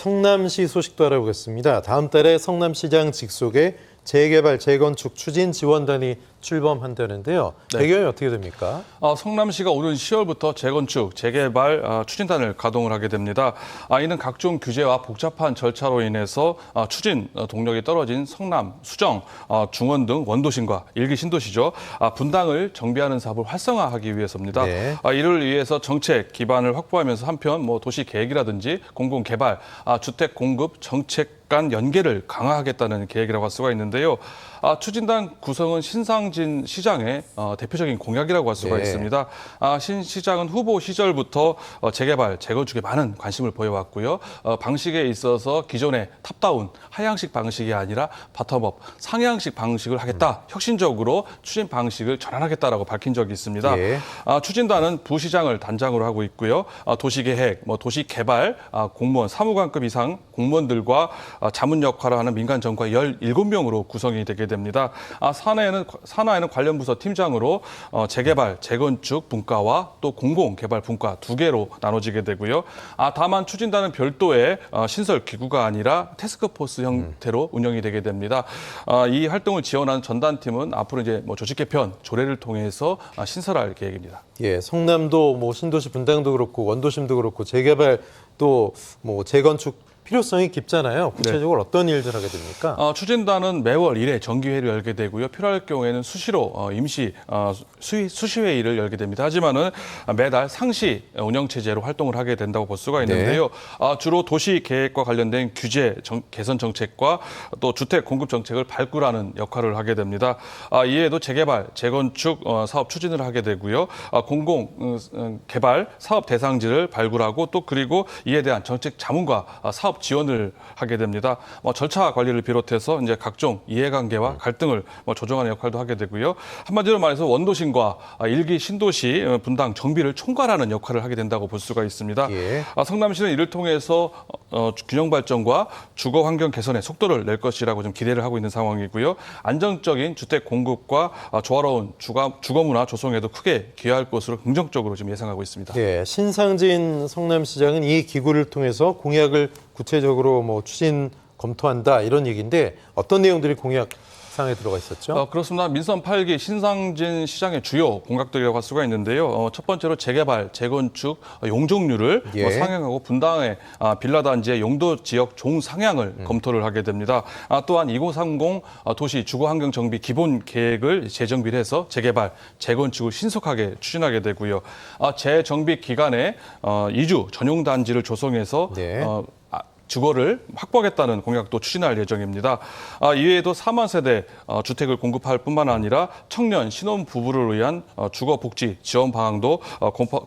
성남시 소식도 알아보겠습니다. 다음 달에 성남시장 직속에 재개발, 재건축 추진 지원단이 출범한다는데요. 네. 배경이 어떻게 됩니까? 성남시가 오는 10월부터 재건축, 재개발 추진단을 가동을 하게 됩니다. 이는 각종 규제와 복잡한 절차로 인해서 추진 동력이 떨어진 성남, 수정, 중원 등 원도심과 일기 신도시죠. 분당을 정비하는 사업을 활성화하기 위해서입니다. 네. 이를 위해서 정책 기반을 확보하면서 한편 도시 계획이라든지 공공개발, 주택 공급 정책 간 연계를 강화하겠다는 계획이라고 할 수가 있는데요. 추진단 구성은 신상진 시장의 대표적인 공약이라고 할 수가 네. 있습니다. 신 시장은 후보 시절부터 재개발, 재건축에 많은 관심을 보여왔고요. 방식에 있어서 기존의 탑다운, 하향식 방식이 아니라 바텀업, 상향식 방식을 하겠다. 혁신적으로 추진 방식을 전환하겠다라고 밝힌 적이 있습니다. 예. 추진단은 부시장을 단장으로 하고 있고요. 도시계획, 도시개발, 공무원, 사무관급 이상 공무원들과 자문 역할을 하는 민간 전과 17명으로 구성이 되게 됩니다. 산하에는 관련 부서 팀장으로 재개발, 재건축 분과와 또 공공개발 분과 두 개로 나눠지게 되고요. 다만 추진단은 별도의 신설 기구가 아니라 태스크포스 형태로 운영이 되게 됩니다. 이 활동을 지원하는 전단팀은 앞으로 이제 조직 개편, 조례를 통해서 신설할 계획입니다. 예, 성남도 신도시 분당도 그렇고 원도심도 그렇고 재개발 또 재건축 필요성이 깊잖아요. 구체적으로 어떤 일들 하게 됩니까? 추진단은 매월 1회 정기회를 열게 되고요. 필요할 경우에는 수시로 임시 수시회의를 열게 됩니다. 하지만은 매달 상시 운영체제로 활동을 하게 된다고 볼 수가 있는데요. 네. 주로 도시 계획과 관련된 규제 개선 정책과 또 주택 공급 정책을 발굴하는 역할을 하게 됩니다. 이에도 재개발, 재건축 사업 추진을 하게 되고요. 공공 개발 사업 대상지를 발굴하고 또 그리고 이에 대한 정책 자문과 사업 지원을 하게 됩니다. 절차 관리를 비롯해서 이제 각종 이해관계와 갈등을 조정하는 역할도 하게 되고요. 한마디로 말해서 원도심과 일기 신도시 분당 정비를 총괄하는 역할을 하게 된다고 볼 수가 있습니다. 예. 성남시는 이를 통해서 균형 발전과 주거 환경 개선에 속도를 낼 것이라고 좀 기대를 하고 있는 상황이고요. 안정적인 주택 공급과 조화로운 주거 문화 조성에도 크게 기여할 것으로 긍정적으로 지금 예상하고 있습니다. 예, 신상진 성남시장은 이 기구를 통해서 공약을 구체적으로 추진 검토한다 이런 얘기인데 어떤 내용들이 공약상에 들어가 있었죠? 그렇습니다. 민선 8기 신상진 시장의 주요 공약들이라고 할 수가 있는데요. 첫 번째로 재개발, 재건축 용적률을 예. 상향하고 분당의 빌라 단지의 용도 지역 종상향을 검토를 하게 됩니다. 또한 2030 도시 주거환경 정비 기본 계획을 재정비를 해서 재개발, 재건축을 신속하게 추진하게 되고요. 재정비 기간에 이주 전용 단지를 조성해서 네. 주거를 확보하겠다는 공약도 추진할 예정입니다. 이외에도 4만 세대 주택을 공급할 뿐만 아니라 청년, 신혼 부부를 위한 주거 복지 지원 방안도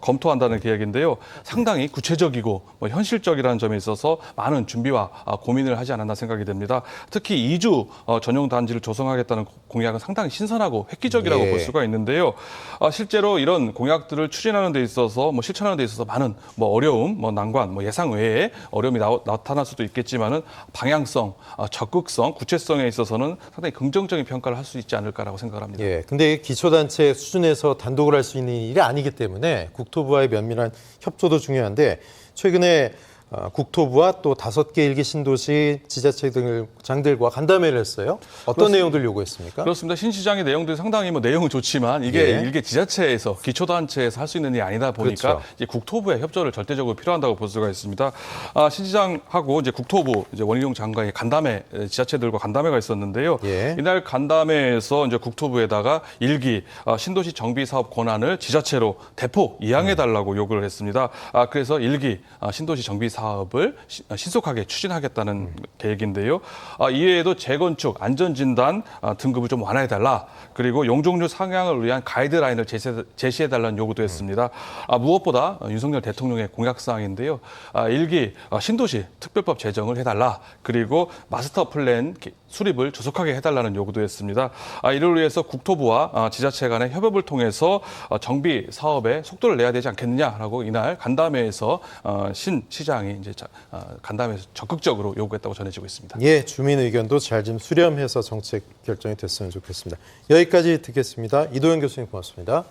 검토한다는 계획인데요. 상당히 구체적이고 현실적이라는 점에 있어서 많은 준비와 고민을 하지 않았나 생각이 됩니다. 특히 이주 전용 단지를 조성하겠다는 공약은 상당히 신선하고 획기적이라고 예. 볼 수가 있는데요. 실제로 이런 공약들을 추진하는 데 있어서 실천하는 데 있어서 많은 어려움, 난관, 예상 외에 어려움이 나타날 수도 있겠지만은 방향성, 적극성, 구체성에 있어서는 상당히 긍정적인 평가를 할 수 있지 않을까라고 생각을 합니다. 예, 근데 기초단체 수준에서 단독을 할 수 있는 일이 아니기 때문에 국토부와의 면밀한 협조도 중요한데 최근에 국토부와 또 5개 일기 신도시 지자체장들과 간담회를 했어요. 어떤 내용들 요구했습니까? 그렇습니다. 신 시장의 내용들이 상당히 내용은 좋지만 이게 예. 일개 지자체에서 기초단체에서 할 수 있는 일이 아니다 보니까 그렇죠. 이제 국토부의 협조를 절대적으로 필요한다고 볼 수가 있습니다. 신 시장하고 이제 국토부 원희룡 장관의 간담회, 지자체들과 간담회가 있었는데요. 예. 이날 간담회에서 이제 국토부에다가 일기 신도시 정비 사업 권한을 지자체로 대폭 이양해 달라고 요구를 했습니다. 그래서 일기 신도시 정비 사업을 신속하게 추진하겠다는 계획인데요. 이외에도 재건축, 안전진단 등급을 좀 완화해달라. 그리고 용적률 상향을 위한 가이드라인을 제시해달라는 요구도 했습니다. 무엇보다 윤석열 대통령의 공약사항인데요. 일기 신도시 특별법 제정을 해달라. 그리고 마스터 플랜 수립을 조속하게 해달라는 요구도 했습니다. 이를 위해서 국토부와 지자체 간의 협업을 통해서 정비 사업에 속도를 내야 되지 않겠느냐라고 이날 간담회에서 신 시장이 이제 간담회에서 적극적으로 요구했다고 전해지고 있습니다. 예, 주민 의견도 잘 좀 수렴해서 정책 결정이 됐으면 좋겠습니다. 여기까지 듣겠습니다. 이도현 교수님 고맙습니다.